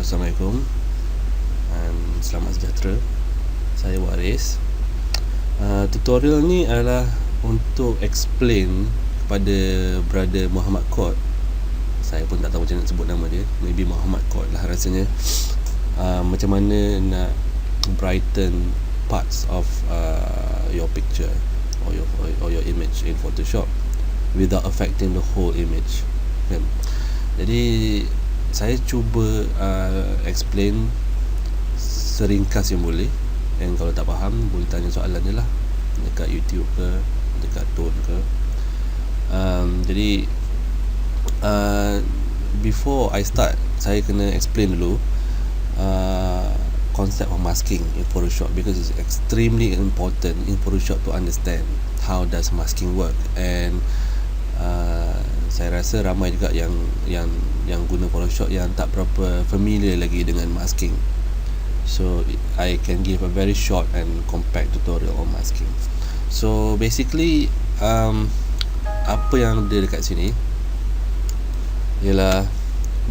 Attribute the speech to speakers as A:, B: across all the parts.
A: Assalamualaikum dan selamat sejahtera. Saya Waris. Tutorial ni adalah untuk explain kepada brother Muhammad Kot. Saya pun tak tahu macam nak sebut nama dia. Maybe Muhammad Kot lah rasanya. Macam mana nak brighten parts of your picture or your image in Photoshop without affecting the whole image, kan? Jadi saya cuba explain seringkas yang boleh. Dan kalau tak faham, boleh tanya soalan je lah dekat YouTube ke, dekat Tone ke. Jadi before I start, saya kena explain dulu concept of masking in Photoshop, because it's extremely important in Photoshop to understand how does masking work. And saya rasa ramai juga yang guna Photoshop yang tak berapa familiar lagi dengan masking. So I can give a very short and compact tutorial on masking. So basically apa yang ada dekat sini ialah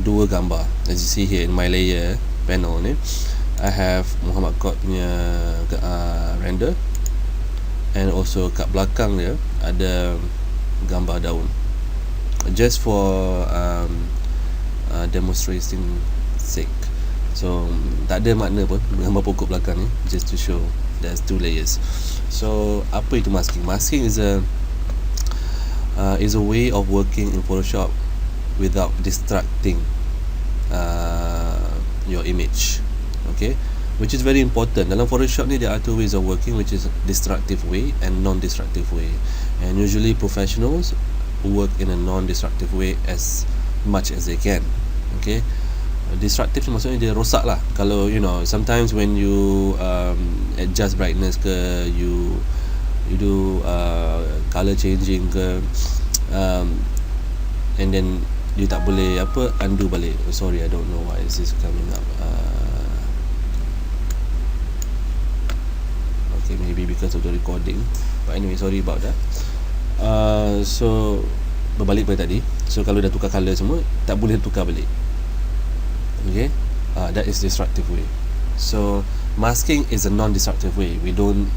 A: dua gambar. As you see here in my layer panel ni, I have Muhammad Kot punya render, and also kat belakang dia ada gambar daun. Just for demonstrating sake. So tak ada makna pun gambar pokok belakang ni, just to show there's two layers. So apa itu masking? Masking is a way of working in Photoshop without distracting your image. Okay, which is very important. Dalam Photoshop ni there are two ways of working, which is destructive way and non-destructive way. And usually professionals work in a non-destructive way as much as they can. Okay, destructive maksudnya dia rosak lah. Kalau you know, sometimes when you adjust brightness ke, you do color changing ke, and then you tak boleh undo balik. Sorry, I don't know why is this coming up. Okay, maybe because of the recording, but anyway, sorry about that. So berbalik pada tadi. So kalau dah tukar color semua, tak boleh tukar balik. Okay, that is destructive way. So masking is a non-destructive way. We don't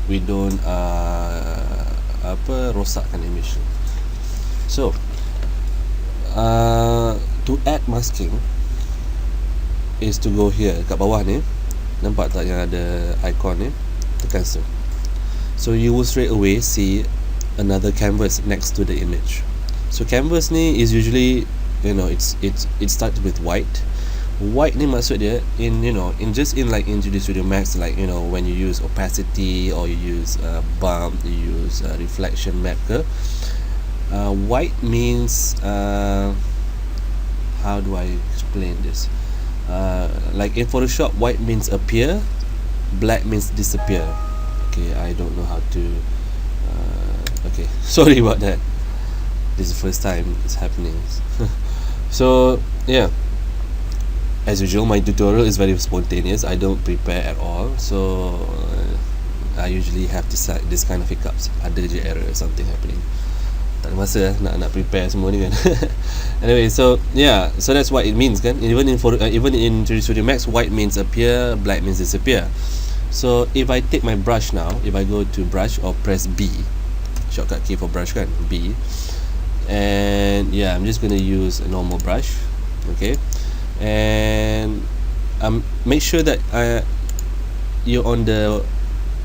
A: rosakkan image. So to add masking is to go here kat bawah ni. Nampak tak yang ada icon ni? Tekan tu. So you will straight away see another canvas next to the image. So canvas ni is usually, you know, it starts with white. White ni maksud dia in like in Studio Max, like you know, when you use opacity or you use bump, you use reflection map ke. White means how do I explain this? Like in Photoshop, white means appear, black means disappear. Okay, I don't know how to okay, sorry about that. This is the first time it's happening. So yeah, as usual, my tutorial is very spontaneous. I don't prepare at all. So I usually have this kind of hiccups. Ada je error, something happening. Tak ada masa nak prepare semua ni kan. Anyway, so yeah, so that's what it means kan. Even in Studio Max, white means appear, black means disappear. So if I take my brush now, if I go to brush or press B, shortcut key for brush kan, B, and yeah, I'm just gonna use a normal brush. Okay, and make sure that you're on the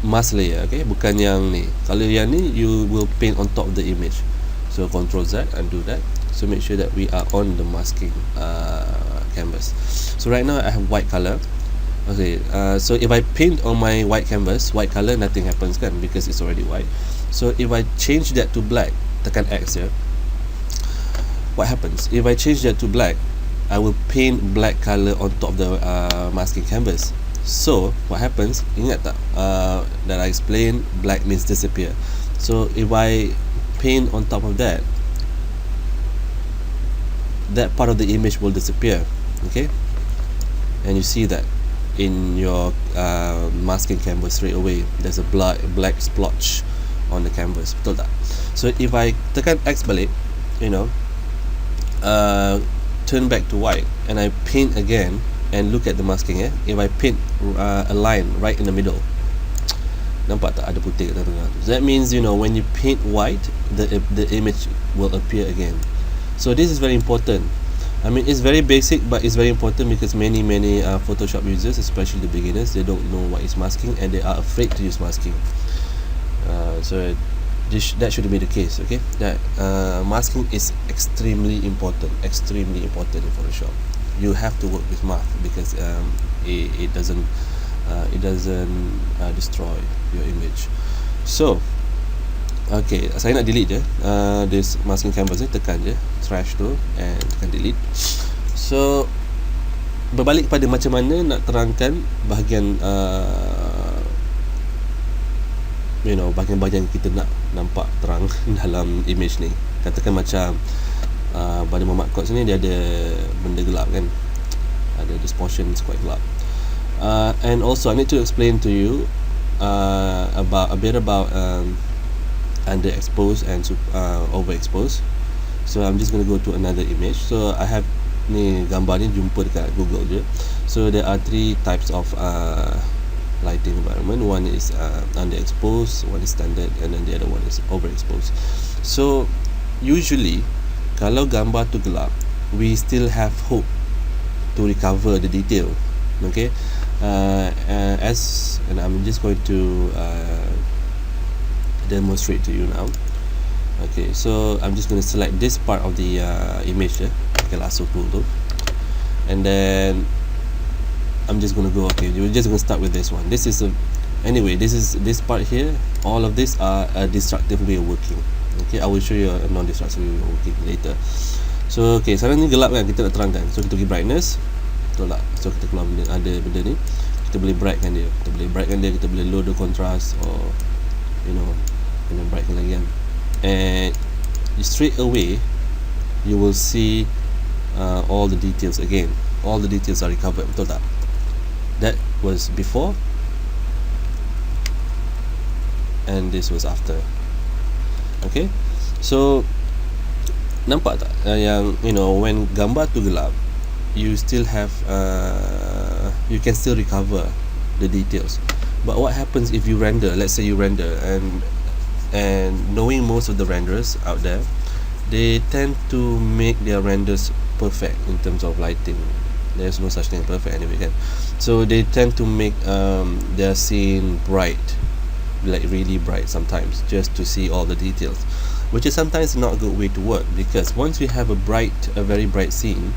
A: mask layer. Okay, bukan yang ni. Kalau yang ni, you will paint on top of the image. So Ctrl Z, undo that. So make sure that we are on the masking canvas. So right now I have white color. Okay, so if I paint on my white canvas, white color, nothing happens kan, because it's already white. So if I change that to black, tekan X here, what happens? If I change that to black, I will paint black color on top of the masking canvas. So what happens? Ingat tak that I explained black means disappear. So if I paint on top of that, that part of the image will disappear. Okay, and you see that in your masking canvas straight away. There's a black splotch on the canvas. Betul tak? So if I tekan X balik, you know, turn back to white, and I paint again, and look at the masking. If I paint a line right in the middle, nampak tak ada putih kat tengah tu? That means, you know, when you paint white, the image will appear again. So this is very important. I mean, it's very basic, but it's very important because many Photoshop users, especially the beginners, they don't know what is masking and they are afraid to use masking. So that shouldn't be the case. Okay, that masking is extremely important in Photoshop. You have to work with math because it doesn't destroy your image. So okay, saya nak delete je this masking canvas ni, tekan je trash tu and tekan delete. So berbalik pada macam mana nak terangkan bahagian bahagian-bahagian kita nak nampak terang dalam image ni. Katakan macam pada Muhammad Kot sini dia ada benda gelap kan, ada this portion is quite gelap. And also I need to explain to you about underexposed and overexposed. So I'm just going to go to another image. So I have ni gambar ni jumpa dekat Google je. So there are 3 types of lighting environment. One is underexposed, one is standard, and then the other one is overexposed. So usually kalau gambar tu gelap, we still have hope to recover the detail. Okay, and I'm just going to demonstrate to you now. Okay, so I'm just going to select this part of the image there, pakai lasso tool tu, and then I'm just going to go, okay, we're just going to start with this one. This is this part here, all of this are a destructive way of working. Okay, I will show you a non-destructive way of working later. So okay, sekarang ni gelap kan, kita nak terangkan. So kita pergi brightness, betul tak? So kita keluar ada benda ni, kita boleh brightkan dia, kita boleh lower the contrast or and then brightkan lagi kan. And straight away you will see all the details again. All the details are recovered, betul tak? That was before and this was after. Okay, so nampak tak yang when gambar tu gelap, you still have you can still recover the details. But what happens if you render, let's say you render, and knowing most of the renderers out there, they tend to make their renders perfect in terms of lighting. There's no such thing as perfect anyway kan. So they tend to make their scene bright, like really bright sometimes, just to see all the details, which is sometimes not a good way to work, because once you have a very bright scene,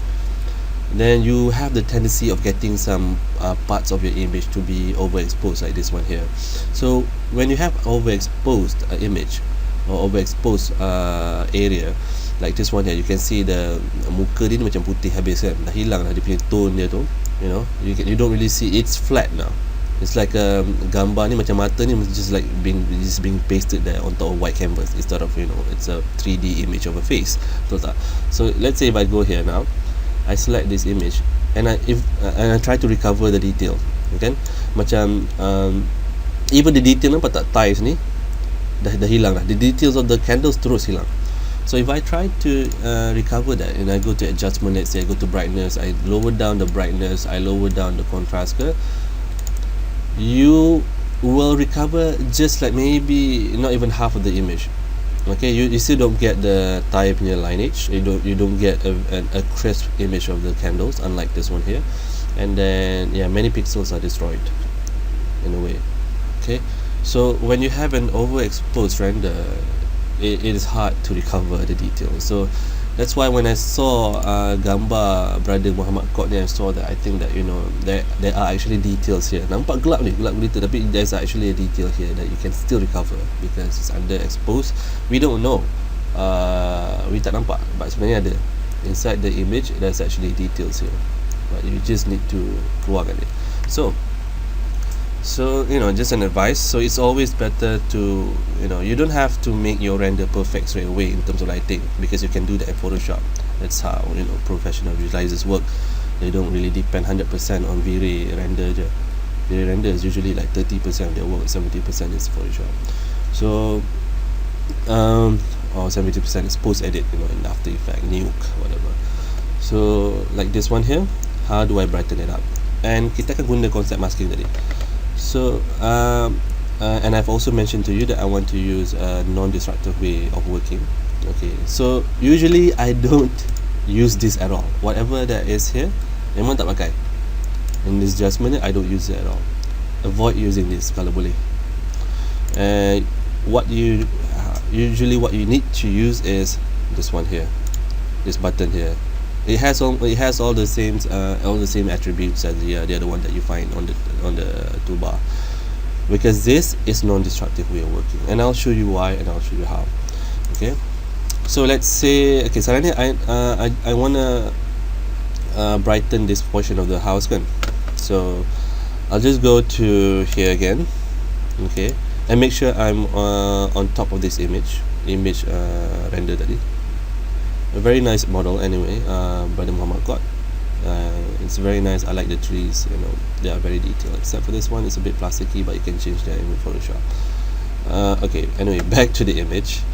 A: then you have the tendency of getting some parts of your image to be overexposed, like this one here. So when you have overexposed image or overexposed area like this one here, you can see the muka dia ni macam putih habis kan, dah hilang dah dia punya tone dia tu, you don't really see, it's flat now. It's like gambar ni macam mata ni just being pasted there on top of white canvas instead of it's a 3D image of a face, betul tak? So let's say if I go here now, I select this image and I try to recover the detail, okay? Macam even the detail nampak tak, ties ni dah hilang dah, the details of the candles terus hilang. So if I try to recover that and I go to adjustment, let's say I go to brightness, I lower down the brightness, I lower down the contrast ke, you will recover just like maybe not even half of the image. Okay, you still don't get the tie punya lineage, you don't get a crisp image of the candles, unlike this one here. And then many pixels are destroyed in a way. Okay, so when you have an overexposed render, it is hard to recover the details. So that's why when I saw gambar brother Muhammad Kot ni, I saw that, I think that there are actually details here. Nampak gelap gelita, tapi there's actually a detail here that you can still recover because it's underexposed. We don't know, we tak nampak, but sebenarnya ada inside the image. There's actually details here, but you just need to keluarkan it. So just an advice. So it's always better to you don't have to make your render perfect straight away in terms of lighting, because you can do that in Photoshop. That's how professional visualizers work. They don't really depend 100% on V-Ray render je. V-Ray render is usually like 30% of their work, 70% is Photoshop. So or 70% is post edit, in After Effects, Nuke, whatever. So like this one here, how do I brighten it up, and kita akan guna konsep masking tadi. So and I've also mentioned to you that I want to use a non-destructive way of working. Okay, so usually I don't use this at all. Whatever that is here, memang tak pakai. In this adjustment, I don't use it at all. Avoid using this kalau boleh. What you usually what you need to use is this one here, this button here. It has all the same attributes as the other one that you find on the toolbar, because this is non-destructive way of working, and I'll show you why and I'll show you how. Okay, so let's say, okay, sekarang ni I wanna brighten this portion of the house kan. So I'll just go to here again, okay, and make sure I'm on top of this image render tadi. A very nice model anyway, Brother Muhammad got. It's very nice. I like the trees, you know, they are very detailed, except for this one, it's a bit plasticky, but you can change that in Photoshop. Okay, anyway, back to the image.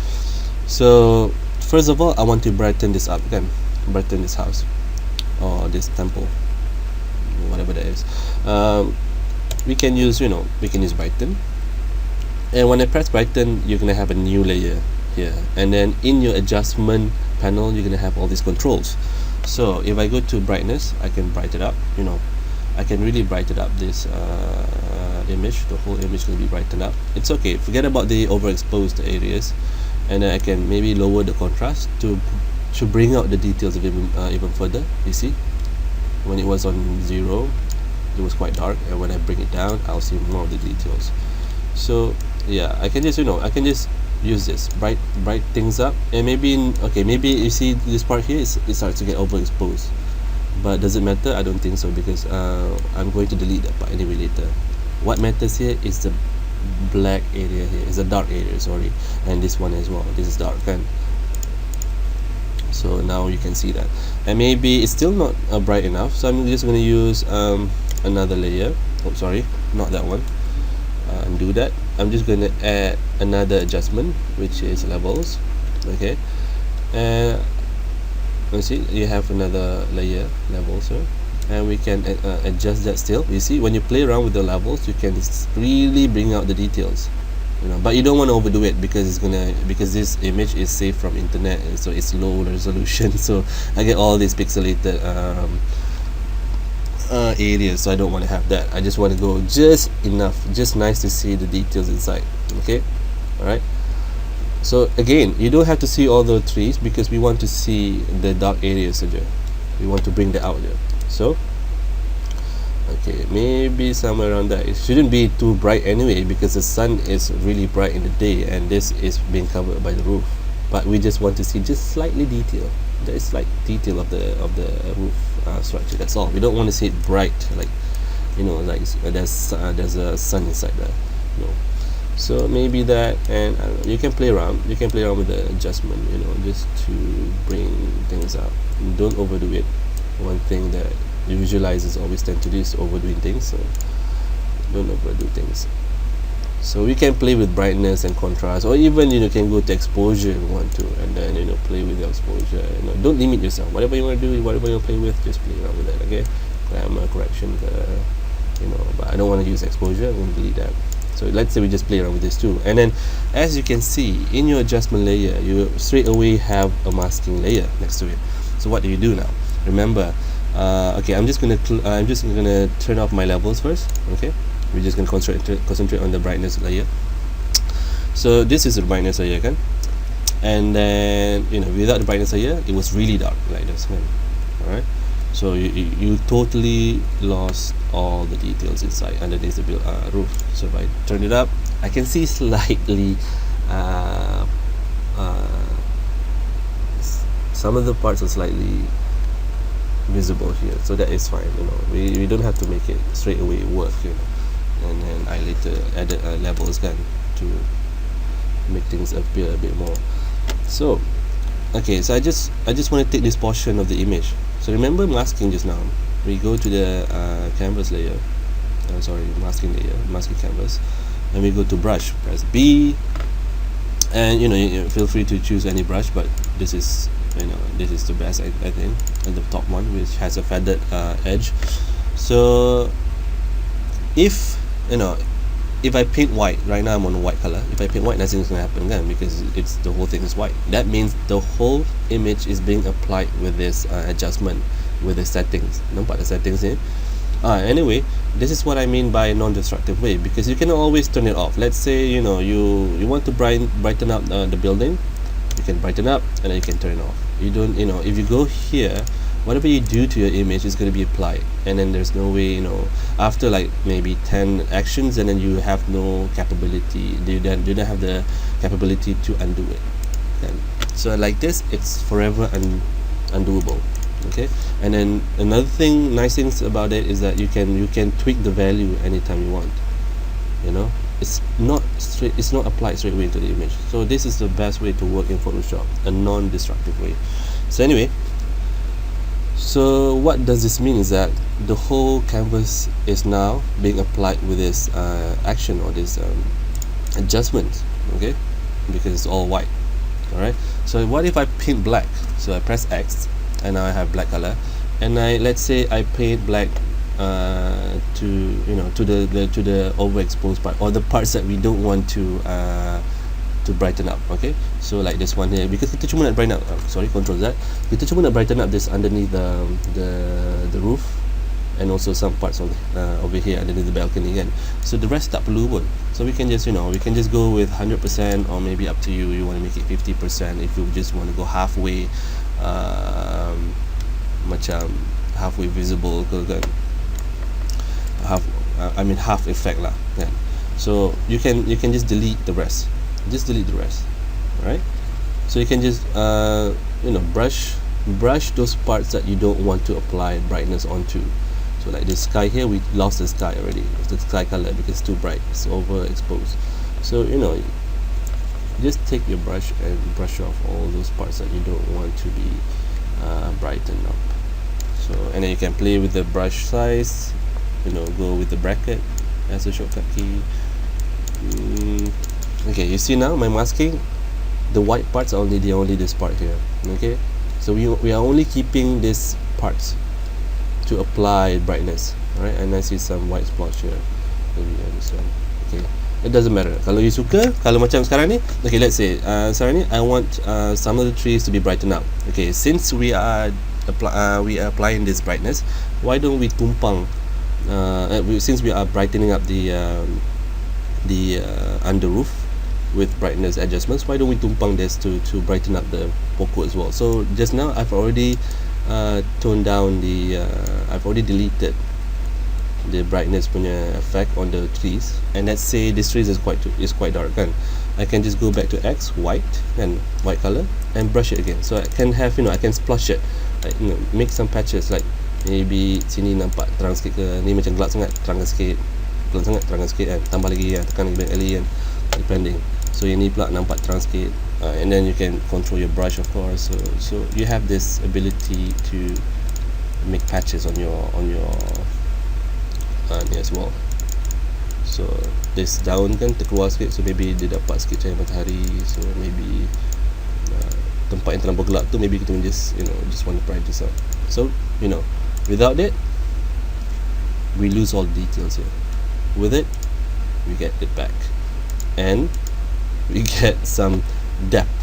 A: So first of all, I want to brighten this up again, brighten this house or this temple, whatever that is. We can use brighten, and when I press brighten, you're gonna have a new layer here, and then in your adjustment panel you're gonna have all these controls. So if I go to brightness, I can brighten up, I can really brighten up this image. The whole image will be brightened up. It's okay, forget about the overexposed areas, and then I can maybe lower the contrast to bring out the details of even further. You see, when it was on 0, it was quite dark, and when I bring it down, I'll see more of the details. So yeah, I can just use this, bright things up, and maybe you see this part here, it starts to get overexposed, but does it matter? I don't think so, because I'm going to delete that part anyway later. What matters here is the black area here, is the dark area, sorry, and this one as well. This is dark, kan? So now you can see that, and maybe it's still not bright enough, so I'm just going to use another layer. Oh, sorry, not that one. Undo that. I'm just going to add another adjustment, which is levels. Okay, and let's see, you have another layer, levels here, and we can adjust that still. You see, when you play around with the levels, you can really bring out the details, but you don't want to overdo it, because this image is saved from internet, and so it's low resolution, so I get all these pixelated areas, so I don't want to have that. I just want to go just enough, just nice to see the details inside. Okay, alright, so again, you don't have to see all the trees, because we want to see the dark areas here. We want to bring that out here. So okay, maybe somewhere around there. It shouldn't be too bright anyway, because the sun is really bright in the day, and this is being covered by the roof, but we just want to see just slightly detail. There is slight detail of the roof structure. That's all. We don't want to see it bright, like like there's a sun inside there. So maybe that, and you can play around. You can play around with the adjustment, just to bring things out. Don't overdo it. One thing that visualizers always tend to do is overdoing things, so don't overdo things. So we can play with brightness and contrast, or even can go to exposure if you want to, and then play with the exposure. Don't limit yourself. Whatever you want to do, whatever you want to play with, just play around with it. Okay, grammar correction, but I don't want to use exposure. I'm going to delete that. So let's say we just play around with this too, and then as you can see in your adjustment layer, you straight away have a masking layer next to it. So what do you do now? Remember, okay, I'm just gonna turn off my levels first. Okay, we're just gonna concentrate on the brightness layer. So this is the brightness layer, kan? And then without the brightness layer, it was really dark like this, kan? Alright, so you totally lost all the details inside underneath the roof. So if I turn it up, I can see slightly some of the parts are slightly visible here, so that is fine. We don't have to make it straight away work, and then I later added levels then to make things appear a bit more. So okay, so I just want to take this portion of the image. So remember masking just now, we go to the canvas layer, masking layer, masking canvas, and we go to brush, press B, and you feel free to choose any brush, but this is you know, this is the best, I think, and the top one, which has a feathered edge. So if you know, if I paint white right now, I'm on a white color. If I paint white, nothing's gonna happen again, because it's the whole thing is white. That means the whole image is being applied with this adjustment, with the settings. Nampak the settings ni? Anyway, this is what I mean by non-destructive way, because you can always turn it off. Let's say, you know, you want to brighten up the building, you can brighten up and then you can turn it off. You don't, you know, if you go here, whatever you do to your image is going to be applied, and then there's no way, you know, after like maybe 10 actions, and then you have no capability, you don't have the capability to undo it. Okay? So like this, it's forever undoable. Okay, and then another thing, nice things about it is that you can tweak the value anytime you want. You know, it's not applied straight away into the image. So this is the best way to work in Photoshop, a non-destructive way. So anyway, so what does this mean is that the whole canvas is now being applied with this action, or this adjustment. Okay, because it's all white. All right, so what if I paint black? So I press X, and now I have black color, and let's say I paint black to, you know, to the overexposed part, or the parts that we don't want to brighten up. Okay, so like this one here, because kita cuma nak brighten up, Control Z, kita cuma nak brighten up this underneath the roof, and also some parts of over here underneath the balcony kan. So the rest tak perlu pun. So we can just, you know, we can just go with 100%, or maybe up to you. You want to make it 50% if you just want to go halfway, macam halfway visible ke kan, half effect lah kan. So you can just delete the rest, right? So you can just you know, brush those parts that you don't want to apply brightness onto. So like this sky here, we lost the sky already, the sky color, because it's too bright, it's overexposed. So, you know, just take your brush and brush off all those parts that you don't want to be brightened up. So, and then you can play with the brush size, you know, go with the bracket as a shortcut key. Okay, you see now my masking, the white parts are only this part here. Okay, so we are only keeping these parts to apply brightness. Alright, and I see some white splotch here, maybe this one. Okay, it doesn't matter kalau you suka. Kalau macam sekarang ni, okay, let's say sekarang ni I want some of the trees to be brightened up. Okay, since we are applying this brightness, why don't we tumpang, since we are brightening up the under roof with brightness adjustments, why don't we tumpang this to brighten up the pokok as well. So just now I've already toned down I've already deleted the brightness punya effect on the trees, and let's say this trees is quite dark kan. I can just go back to X, white, and white color, and brush it again. So I can have, you know, I can splotch it, like, you know, make some patches, like maybe sini nampak terang sikit ke, ni macam gelap sangat, terangkan sikit, kan, tambah lagi kan, tekan lagi banyak kali kan, depending. So ini pula nampak terang sikit, and then you can control your brush, of course. So you have this ability to make patches on your ni as well. So this daun kan terkeluar sikit, so maybe dia dapat sikit cahaya matahari. So maybe tempat yang terlalu gelap tu, maybe kita just, you know, just want to brighten this up. So, you know, without it, we lose all the details here. With it, we get it back, and we get some depth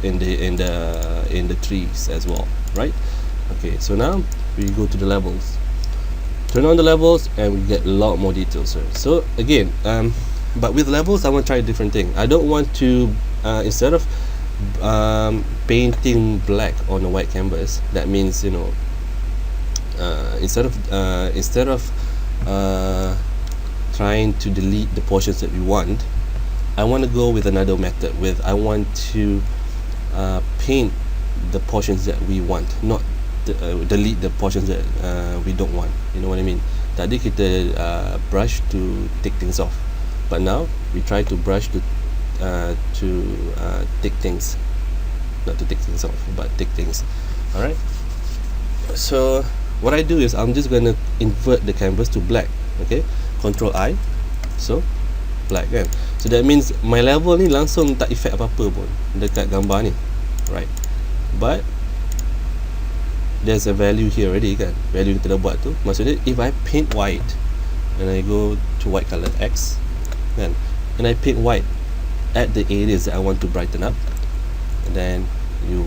A: in the trees as well, right? Okay, so now we go to the levels, turn on the levels, and we get a lot more details here. So again, but with levels, I want to try a different thing. I don't want to instead of painting black on a white canvas, that means, you know, instead of trying to delete the portions that we want, I want to go with another method. I want to paint the portions that we want, not delete the portions that we don't want. You know what I mean? Tadi kita brush to take things off, but now we try to brush to take things, not to take things off, but take things. Alright, so what I do is I'm just gonna invert the canvas to black. Okay, Control I, so black kan. So that means my level ni langsung tak effect apa-apa pun dekat gambar ni, right? but there's a value here already kan, value kita dah buat tu. Maksudnya if I paint white and I go to white color X kan, and I paint white at the areas that I want to brighten up, and then you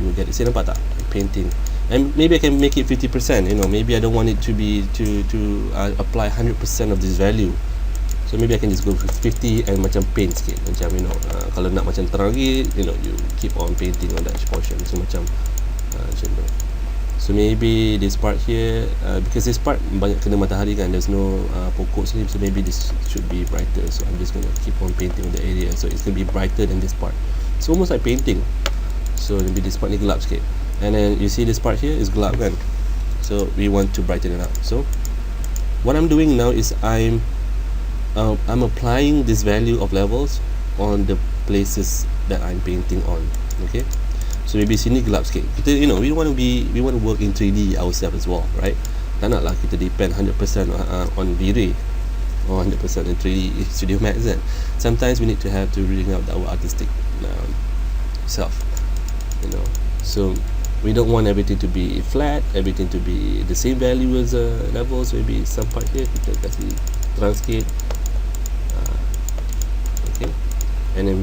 A: will get it. See, nampak tak? Painting, and maybe I can make it 50%. You know, maybe I don't want it to be to apply 100% of this value. So maybe I can just go with 50 and macam paint sikit, macam you know, kalau nak macam terang lagi, you know, you keep on painting on that portion. So macam macam tu. So maybe this part here, because this part banyak kena matahari kan, there's no pokok sini, so maybe this should be brighter. So I'm just gonna keep on painting on the area, so it's gonna be brighter than this part. So almost like painting. So maybe this part ni gelap sikit, and then you see this part here is gelap kan, so we want to brighten it up. So what I'm doing now is I'm applying this value of levels on the places that I'm painting on. Okay, so maybe sini gelap sikit. Kita, you know, we want to work in 3D ourselves as well, right? Tak nak lah kita depend 100% on V-Ray or 100% in 3D Studio Max kan. Sometimes we need to have to bring out our artistic self, you know. So we don't want everything to be flat, everything to be the same value as levels. Maybe some part here kita kasih terang sikit, okay, and then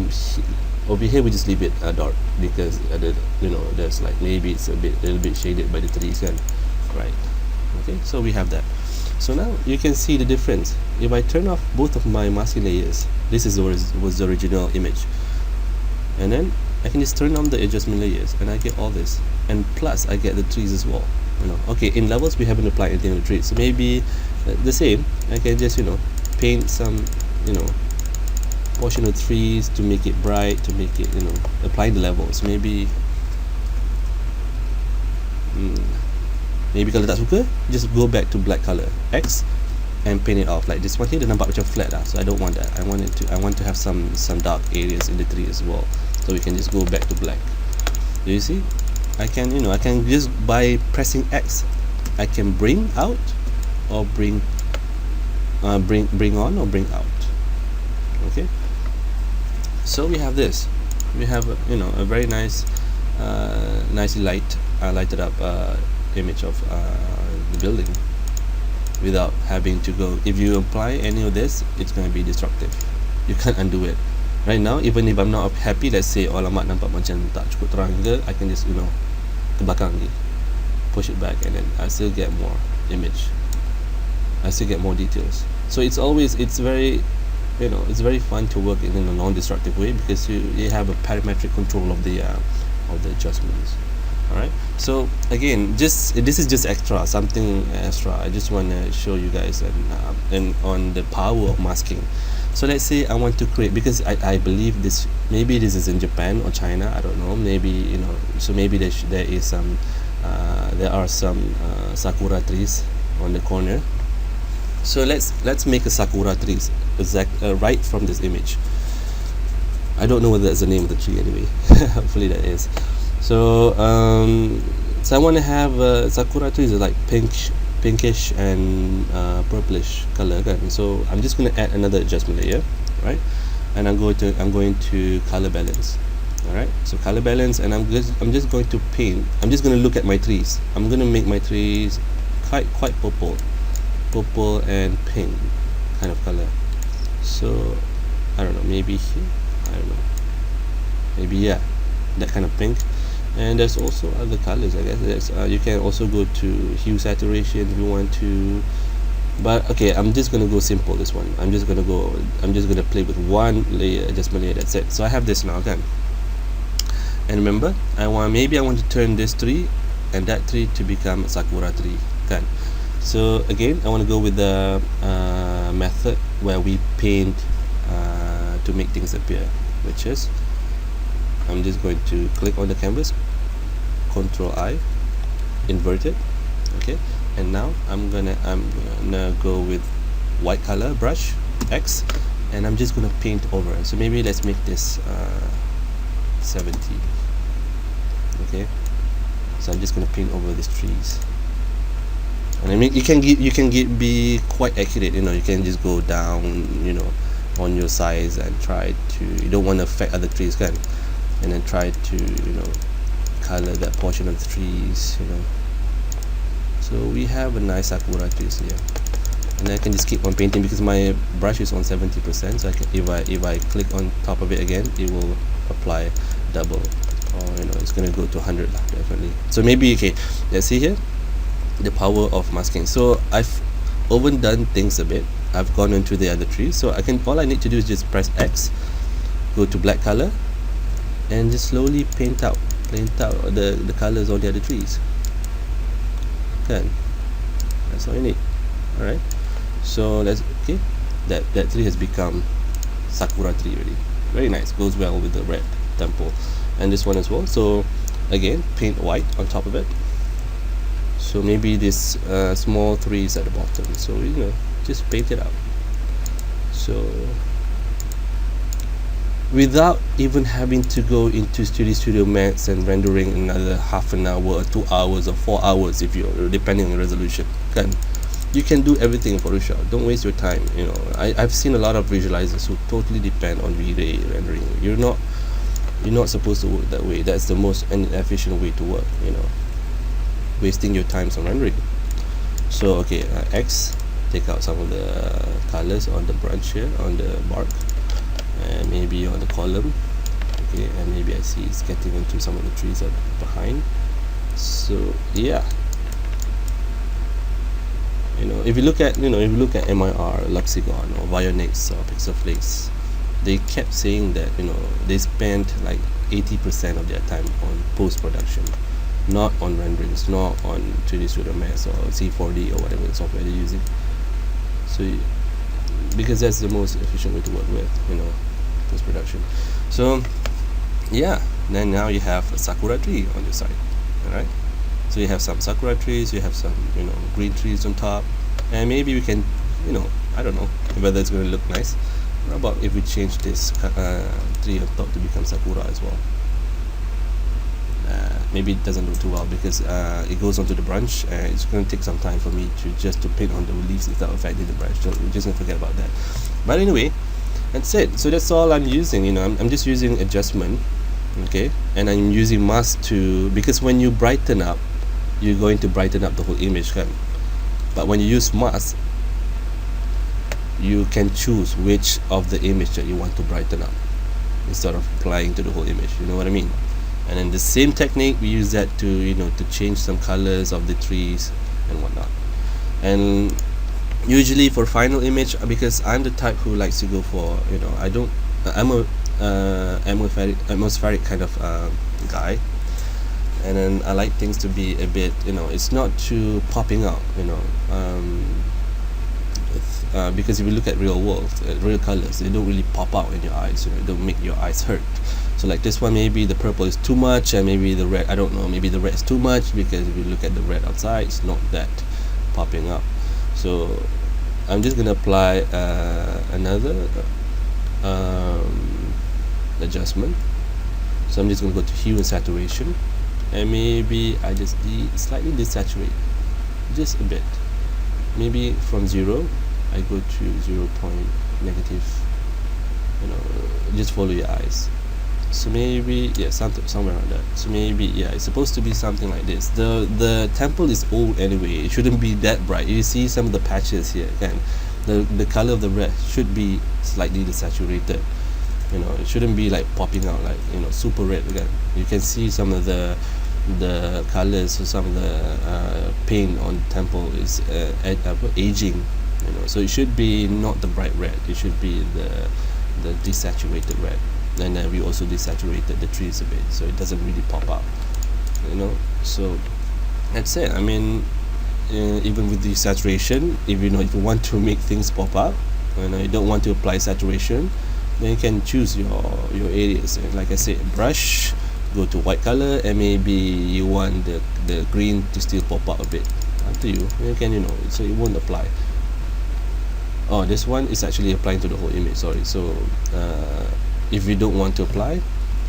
A: over here we just leave it dark because you know, there's like maybe it's a little bit shaded by the trees kan, right? Okay, so we have that. So now you can see the difference. If I turn off both of my masking layers, this is was the original image, and then I can just turn on the adjustment layers and I get all this, and plus I get the trees as well, you know. Okay, in levels we haven't applied anything on the trees, so maybe the same, I can just, you know, paint some, you know, portion of trees to make it bright, to make it, you know, apply the levels. Maybe maybe kalau tak suka, just go back to black color X and paint it off. Like this one here, dia nampak macam flat lah, so I don't want that. I want to have some dark areas in the tree as well, so we can just go back to black. Do you see? I can, you know, I can just, by pressing X, I can bring out or bring on or bring out. Okay, so we have this. We have you know, a very nice nicely lighted up image of the building without having to go. If you apply any of this, it's going to be destructive. You can't undo it. Right now, even if I'm not happy, let's say alamak nampak macam tak cukup terang ke, I can just, you know, ke belakang ni, push it back, and then I still get more image, I still get more details. So it's very, you know, it's very fun to work in a non-destructive way because you have a parametric control of the adjustments. Alright, so again, this is just something extra. I just want to show you guys and on the power of masking. So let's say I want to create, because I believe this, maybe this is in Japan or China, I don't know, maybe, you know, so maybe there is some there are some sakura trees on the corner. So let's make a sakura trees right from this image. I don't know whether that's the name of the tree anyway. Hopefully that is. So so I want to have sakura trees like pinkish and purplish color kan? So I'm just going to add another adjustment layer, right? And I'm going to color balance. Alright, so color balance, and I'm just going to paint. I'm just going to look at my trees. I'm going to make my trees quite purple and pink kind of color. So I don't know, maybe here, I don't know, maybe, yeah, that kind of pink. And there's also other colors, I guess. There's you can also go to hue saturation if you want to, but okay, I'm just gonna go simple this one. I'm just gonna play with one layer, adjustment layer, that's it. So I have this now again, and remember, maybe I want to turn this tree and that tree to become a sakura tree kan? So again, I want to go with the method where we paint to make things appear, which is, I'm just going to click on the canvas, Control I, invert it, okay, and now I'm gonna go with white color brush X, and I'm just gonna paint over it. So maybe let's make this 70. Okay, so I'm just gonna paint over these trees. And I mean, you can be quite accurate, you know. You can just go down, you know, on your size and try to, you don't want to affect other trees kan. and then try to, you know, color that portion of the trees, you know. So we have a nice sakura trees here, and I can just keep on painting because my brush is on 70%, so I can, if I click on top of it again, it will apply double, or you know, it's gonna go to 100 definitely. So maybe, okay, let's see here the power of masking. So I've overdone things a bit. I've gone into the other tree, so I can, all I need to do is just press X, go to black color, and just slowly paint out the colors on the other trees. Can, that's all you need. All right, so let's, okay, that tree has become sakura tree already. Very nice, goes well with the red temple, and this one as well. So again, paint white on top of it. So maybe this small tree is at the bottom, so you know, just paint it out. So without even having to go into Studio Max and rendering another half an hour or 2 hours or 4 hours, if you're depending on the resolution, you can do everything in Photoshop. Don't waste your time. You know, I've seen a lot of visualizers who totally depend on V-Ray rendering. You're not supposed to work that way. That's the most inefficient way to work, you know, wasting your time on rendering. So okay, X, take out some of the colors on the branch here, on the bark, and maybe on the column. Okay, and maybe I see it's getting into some of the trees that are behind. So yeah, you know, if you look at MIR, Luxicon, or Vionix, or Pixelflix, they kept saying that, you know, they spent like 80% of their time on post-production, not on renderings, not on 3D Studio Max or C4D or whatever software they're using. So because that's the most efficient way to work with, you know, post-production. So yeah, then now you have a sakura tree on your side. All right, so you have some sakura trees, you have some, you know, green trees on top, and maybe we can, you know, I don't know whether it's going to look nice. How about if we change this tree on top to become sakura as well? Maybe it doesn't look too well because it goes onto the branch, and it's going to take some time for me to paint on the leaves without affecting the branch. So we're just going to forget about that. But anyway, that's it. So that's all I'm using. You know, I'm just using adjustment, okay, and I'm using mask to, because when you brighten up, you're going to brighten up the whole image, kan? But when you use mask, you can choose which of the image that you want to brighten up instead of applying to the whole image. You know what I mean? And then the same technique, we use that to, you know, to change some colors of the trees and whatnot. And usually for final image, because I'm the type who likes to go for, you know, I'm a atmospheric kind of guy, and then I like things to be a bit, you know, it's not too popping out, you know, because if you look at real world, real colors, they don't really pop out in your eyes, you know, they don't make your eyes hurt. So like this one, maybe the purple is too much, and maybe the red, I don't know, maybe the red is too much, because if you look at the red outside, it's not that popping up. So I'm just gonna apply another adjustment. So I'm just gonna go to hue and saturation, and maybe I just slightly desaturate, just a bit. Maybe from 0 I go to 0 point negative, you know, just follow your eyes. So maybe, yeah, somewhere around that. So maybe, yeah, it's supposed to be something like this. The temple is old anyway, it shouldn't be that bright. You see some of the patches here, again, the color of the red should be slightly desaturated, you know, it shouldn't be like popping out like, you know, super red. Again, you can see some of the colors, or some of the paint on the temple is aging, you know, so it should be not the bright red, it should be the desaturated red. And then we also desaturated the trees a bit, so it doesn't really pop out, you know. So that's it. I mean, even with the saturation, if you want to make things pop up, you know, you don't want to apply saturation, then you can choose your areas. And like I said, brush, go to white color, and maybe you want the green to still pop out a bit. Up to you. You can, you know, so it won't apply. Oh, this one is actually applying to the whole image. Sorry. So if you don't want to apply,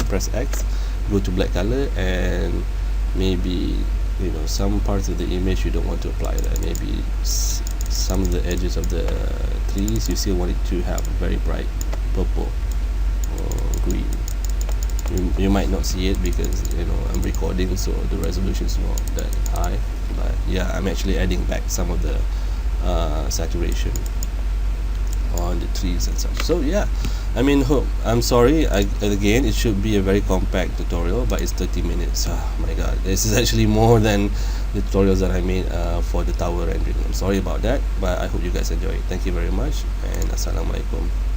A: press X, go to black color, and maybe, you know, some parts of the image you don't want to apply that. Maybe some of the edges of the trees you still want it to have very bright purple or green. You might not see it because I'm recording, so the resolution is not that high. But yeah, I'm actually adding back some of the saturation on the trees and such. So yeah, I mean, I'm sorry, again, it should be a very compact tutorial, but it's 30 minutes. Oh my god, this is actually more than the tutorials that I made for the tower rendering. I'm sorry about that, but I hope you guys enjoy it. Thank you very much, and assalamualaikum.